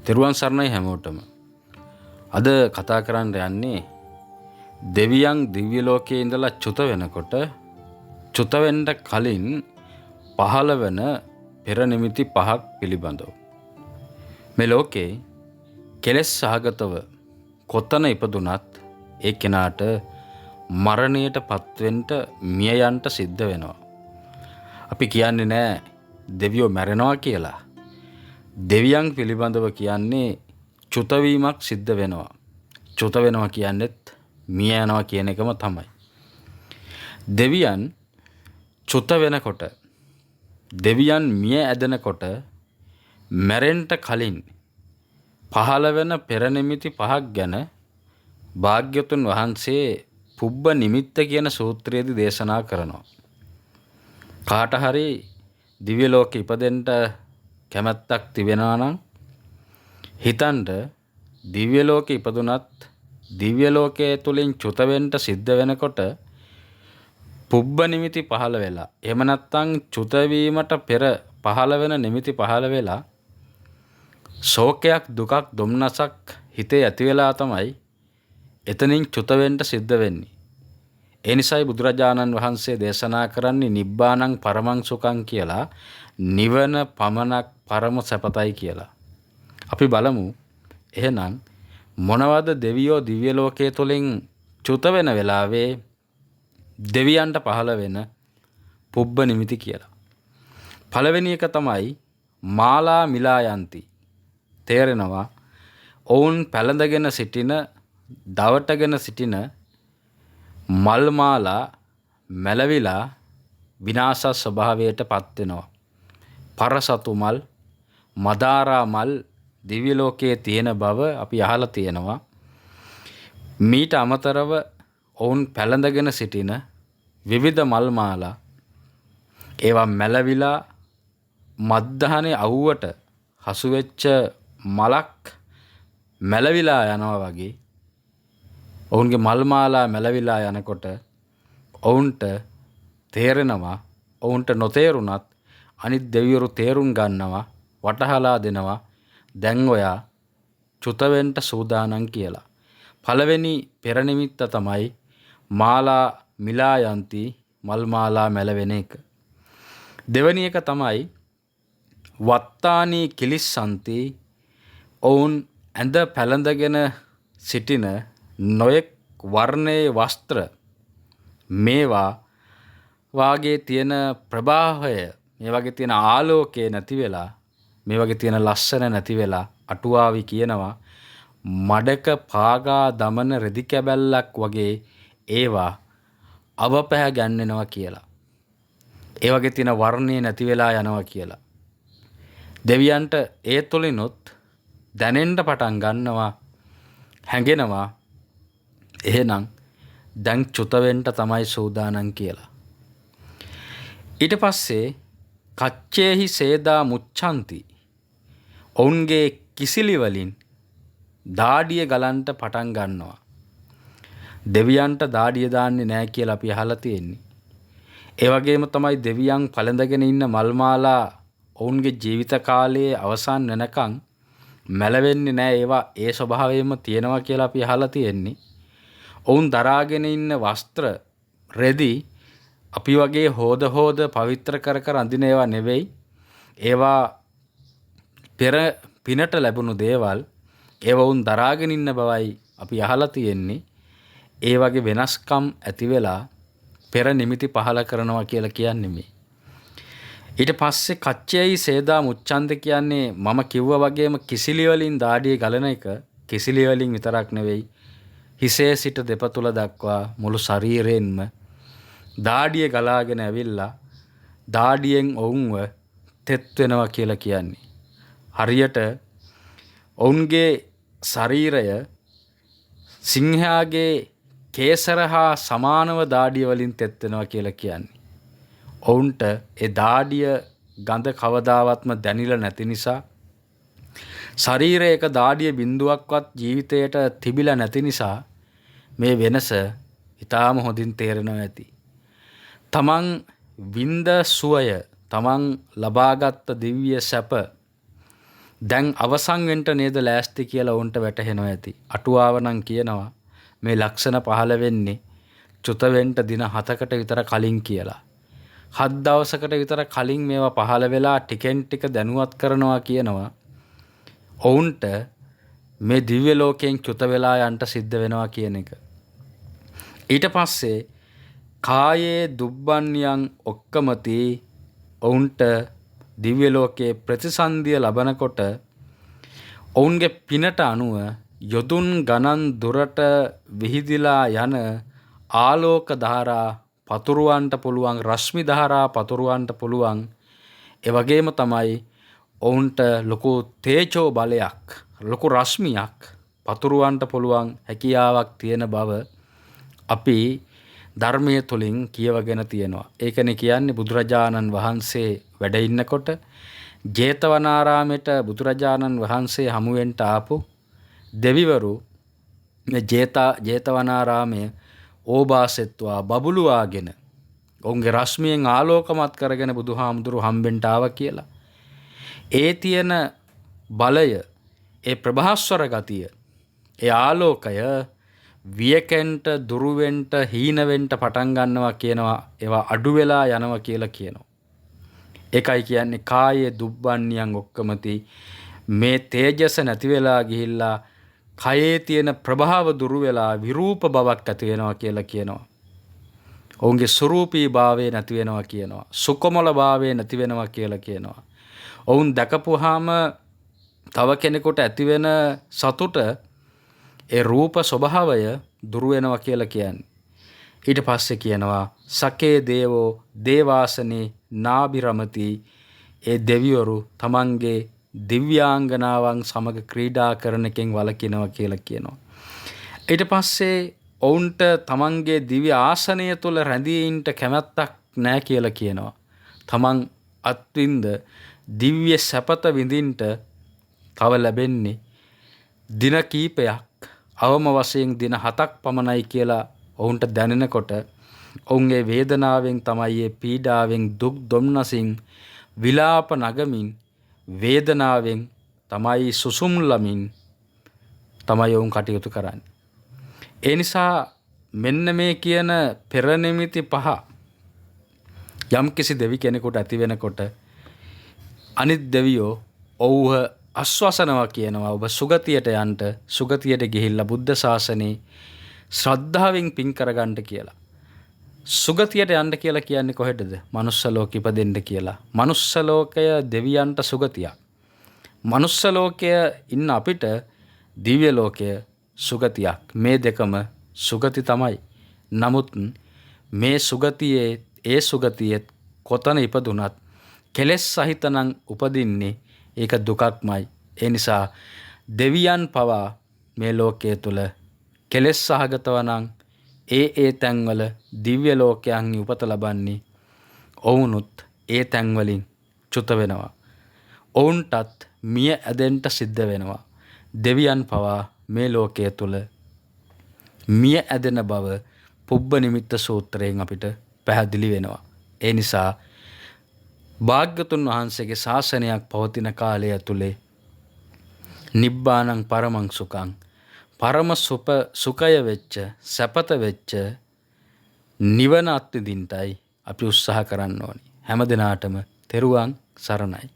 තෙරුවන් සරණයි හැමෝටම. අද කතා කරන්න යන්නේ දෙවියන් දිව්‍ය ලෝකයේ ඉඳලා චුත වෙනකොට චුත වෙන්න කලින් පහළ වෙන පෙර නිමිති පහක් පිළිබඳව. මේ ලෝකේ කෙලෙස් සහගතව කොතන ඉපදුනත් ඒ කෙනාට මරණයට පත්වෙන්න මිය යන්න සිද්ධ වෙනවා. අපි කියන්නේ නෑ දෙවියෝ මැරෙනවා කියලා. දෙවියන් පිළිබඳව කියන්නේ චුත වීමක් සිද්ධ වෙනවා. චුත වෙනවා කියන්නේත් මිය යනවා කියන එකම තමයි. දෙවියන් චුත වෙනකොට දෙවියන් මිය ඇදෙනකොට මැරෙන්න කලින් පහළ වෙන පෙර නිමිති පහක් ගැන භාග්‍යවතුන් වහන්සේ පුබ්බ නිමිත්ත කියන සූත්‍රයේදී දේශනා කරනවා. කාට හරි දිව්‍ය ලෝකෙ ඉපදෙන්න කැමැත්තක් තිබෙනවා නම් හිතන්න දිව්‍ය ලෝකෙ ඉපදුනත් දිව්‍ය ලෝකයේ තුලින් චුත වෙන්න සිද්ධ වෙනකොට පුබ්බ නිමිති පහළ වෙලා එහෙම නැත්නම් චුත වීමට පෙර පහළ වෙන නිමිති පහළ වෙලා ශෝකයක් දුකක් දුම්නසක් හිතේ ඇති වෙලා තමයි එතනින් චුත වෙන්න සිද්ධ වෙන්නේ. ඒ නිසායි බුදුරජාණන් වහන්සේ දේශනා කරන්නේ නිබ්බානං පරමං සුඛං කියලා, නිවන පමණක් පරම සැපතයි කියලා. අපි බලමු එහෙනම් මොනවද දෙවියෝ දිව්‍ය ලෝකයේ තුලින් චුත වෙන වෙලාවේ දෙවියන්ට පහළ වෙන පුබ්බ නිමිති කියලා. පළවෙනි එක තමයි මාලා මිලා යන්ති. තේරෙනවා ඔවුන් පැලඳගෙන සිටින දවටගෙන සිටින මල් මාලා මැලවිලා විනාශ ස්වභාවයට පත් වෙනවා. පරසතු මල්, මදාරා මල් දිව්‍ය ලෝකයේ තියෙන බව අපි අහලා තියෙනවා. මීට අමතරව ඔවුන් පැලඳගෙන සිටින විවිධ මල් මාලා ඒවා මැලවිලා මද්දහනේ අවුවට හසු වෙච්ච මලක් මැලවිලා යනවා වගේ ඔවුන්ගේ මල් මාලා මැලවිලා යනකොට ඔවුන්ට තේරෙනවා, ඔවුන්ට නොතේරුණත් අනිත් දෙවිවරු තේරුම් ගන්නවා, වටහලා දෙනවා දැන් ඔයා චුත වෙන්න සූදානම් කියලා. පළවෙනි පෙර නිමිත්ත තමයි මාලා මිලා යන්ති, මල් මාලා මැලවෙන එක. දෙවෙනි එක තමයි වත්තානි කිලිස්සන්ති, ඔවුන් ඇඳ පැළඳගෙන සිටින නොයෙක් වර්ණයේ වස්ත්‍ර මේවා වාගේ තියෙන ප්‍රභාවය, මේ වගේ තියෙන ආලෝකය නැති වෙලා, මේ වගේ තියෙන ලස්සන නැති වෙලා අටුවාවි කියනවා මඩක පාගා දමන රෙදි කැබැල්ලක් වගේ ඒවා අවපැහැ ගන්නෙනවා කියලා. ඒ වගේ තියෙන වර්ණය නැති වෙලා යනවා කියලා. දෙවියන්ට ඒ තුලිනුත් දැනෙන්න පටන් ගන්නවා, හැඟෙනවා එහෙනම් දැන් චුත වෙන්න තමයි සූදානම් කියලා. ඊට පස්සේ කච්චේහි සේදා මුච්ඡanti, ඔවුන්ගේ කිසිලි වලින් දාඩිය ගලන්න පටන් ගන්නවා. දෙවියන්ට දාඩිය දාන්නේ නැහැ කියලා අපි අහලා තියෙන්නේ. ඒ වගේම තමයි දෙවියන් පළඳගෙන ඉන්න මල් මාලා ඔවුන්ගේ ජීවිත කාලයේ අවසන් වෙනකන් මැලවෙන්නේ නැහැ. ඒවා ඒ ස්වභාවයෙන්ම තියෙනවා කියලා අපි අහලා තියෙන්නේ. ඔවුන් දරාගෙන ඉන්න වස්ත්‍ර රෙදි අපි වගේ හොද පවිත්‍ර කර අඳින ඒවා නෙවෙයි. ඒවා පෙර පිනට ලැබුණු දේවල්. ඒව උන් දරාගෙන ඉන්න බවයි අපි අහලා තියෙන්නේ. ඒ වගේ වෙනස්කම් ඇති වෙලා පෙර නිමිති පහල කරනවා කියලා කියන්නේ මේ. ඊට පස්සේ කච්චේයි සේදා මුච්ඡන්ද කියන්නේ මම කිව්වා වගේම කිසිලි වලින් දාඩිය ගලන එක. කිසිලි වලින් විතරක් නෙවෙයි, හිසේ සිට දෙපතුල දක්වා මුළු ශරීරයෙන්ම දාඩිය ගලාගෙන ඇවිල්ලා දාඩියෙන් ඔවුන්ව තෙත් වෙනවා කියලා කියන්නේ. හරියට ඔවුන්ගේ ශරීරය සිංහයාගේ කේසර හා සමානව දාඩිය වලින් තෙත් වෙනවා කියලා කියන්නේ. ඔවුන්ට ඒ දාඩිය ගඳ කවදාවත්ම දැනිලා නැති නිසා, ශරීරයක දාඩිය බිඳුවක්වත් ජීවිතයට තිබිලා නැති නිසා මේ වෙනස ඊටාම හොඳින් තේරෙනවා ඇති. තමන් විඳ සුවය, තමන් ලබාගත් දිව්‍ය සැප දැන් අවසන් වෙන්න නේද ලෑස්ති කියලා උන්ට වැටහෙනවා ඇති. අටුවාව නම් කියනවා මේ ලක්ෂණ පහළ වෙන්නේ චුත වෙන්න දින 7කට විතර කලින් කියලා. 7 දවසකට විතර කලින් මේවා පහළ වෙලා ටිකෙන් ටික දැනුවත් කරනවා කියනවා. ඔවුන්ට මේ දිව්‍ය ලෝකයෙන් චුත වෙලා යන්න සිද්ධ වෙනවා කියන එක. ඊට පස්සේ කායේ දුබ්බන්යන් ඔක්කමති ඔවුන්ට දිව්‍ය ලෝකයේ ප්‍රතිසන්දිය ලබනකොට ඔවුන්ගේ පිනට අනුව යොදුන් ගණන් දුරට විහිදිලා යන ආලෝක ධාරා පතුරවන්නට පුළුවන්, රශ්මි ධාරා පතුරවන්නට පුළුවන්. ඒ වගේම තමයි ඔවුන්ට ලොකු තේජෝ බලයක්, ලොකු රශ්මියක් පතුරවන්නට පුළුවන් හැකියාවක් තියෙන බව අපි ධර්මයේ තුලින් කියවගෙන තියෙනවා. ඒකනේ කියන්නේ බුදුරජාණන් වහන්සේ වැඩ ඉන්නකොට ජේතවනාරාමයට බුදුරජාණන් වහන්සේ හමුවෙන්න ආපු දෙවිවරු මේ ජේතවනාරාමයේ ඕබාසෙත්වා බබළුවාගෙන ඔවුන්ගේ රශ්මියෙන් ආලෝකමත් කරගෙන බුදුහාමුදුරු හම්බෙන්න ආවා කියලා. ඒ තියෙන බලය, ඒ ප්‍රභාස්වර ගතිය, ඒ ආලෝකය වියකෙන්ට දුරුවෙන්ට හීනවෙන්ට පටන් ගන්නවා කියනවා. ඒවා අඩු වෙලා යනවා කියලා කියනවා. ඒකයි කියන්නේ කායේ දුබ්බන්නියන් ඔක්කමති මේ තේජස නැති වෙලා ගිහිල්ලා කයේ තියෙන ප්‍රභාව දුරු වෙලා විරූප බවක් ඇති වෙනවා කියලා කියනවා. ඔවුන්ගේ ස්වරූපී භාවය නැති වෙනවා කියනවා. සුකොමල භාවය නැති වෙනවා කියලා කියනවා. ඔවුන් දැකපුවාම තව කෙනෙකුට ඇති වෙන සතුට, ඒ රූප ස්වභාවය දුරු වෙනවා කියලා කියන්නේ. ඊට පස්සේ කියනවා සකේ දේවෝ දේවාසනේ නාබිරමති. ඒ දෙවිවරු තමන්ගේ දිව්‍යාංගනාවන් සමග ක්‍රීඩා කරන එකෙන් වළකිනවා කියලා කියනවා. ඊට පස්සේ ඔවුන්ට තමන්ගේ දිව්‍ය ආසනය තුළ රැඳී ඉන්න කැමැත්තක් නැහැ කියලා කියනවා. තමන් අත්විඳ දිව්‍ය සැපත විඳින්න තව ලැබෙන්නේ දින කීපයක්, අවම වශයෙන් දින 7ක් පමණයි කියලා ඔවුන්ට දැනෙනකොට ඔවුන්ගේ වේදනාවෙන් තමයි, ඒ පීඩාවෙන්, දුක් දුම්නසින් විලාප නගමින්, වේදනාවෙන් තමයි සුසුම්ලමින් තමයි ඔවුන් කටයුතු කරන්නේ. ඒ නිසා මෙන්න මේ කියන පෙර නිමිති පහ යම් කිසි දෙවි කෙනෙකුට ඇති වෙනකොට අනිත් දෙවියෝ ඔව්ව අස්වසනවා කියනවා. ඔබ සුගතියට යන්න, සුගතියට ගිහිල්ලා බුද්ධ ශාසනේ ශ්‍රද්ධාවෙන් පින් කරගන්න කියලා. සුගතියට යන්න කියලා කියන්නේ කොහෙටද? මනුස්ස ලෝකෙ ඉපදෙන්න කියලා. මනුස්ස ලෝකය දෙවියන්ට සුගතියක්. මනුස්ස ලෝකය ඉන්න අපිට දිව්‍ය ලෝකය සුගතියක්. මේ දෙකම සුගති තමයි. නමුත් මේ සුගතියේ, ඒ සුගතියේ කොතන ඉපදුනත් කෙලෙස් සහිතනම් උපදින්නේ ඒක දුකක්මයි. ඒ නිසා දෙවියන් පවා මේ ලෝකයේ තුල කෙලෙස් සහගතව නම් ඒ තැන්වල දිව්‍ය ලෝකයන් උපත ලබන්නේ. ඔවුනුත් ඒ තැන්වලින් චුත වෙනවා. ඔවුන්ටත් මිය ඇදෙන්න සිද්ධ වෙනවා. දෙවියන් පවා මේ ලෝකයේ තුල මිය ඇදෙන බව පුබ්බ නිමිත්ත සූත්‍රයෙන් අපිට පැහැදිලි වෙනවා. ඒ නිසා භාග්‍යතුන් වහන්සේගේ ශාසනයක් පවතින කාලය ඇතුලේ නිබ්බානං පරමං සුඛං, පරම සුඛය වෙච්ච, සැපත වෙච්ච නිවන අත්විඳින්නයි අපි උත්සාහ කරන්න ඕනි. හැම දිනාටම තෙරුවන් සරණයි.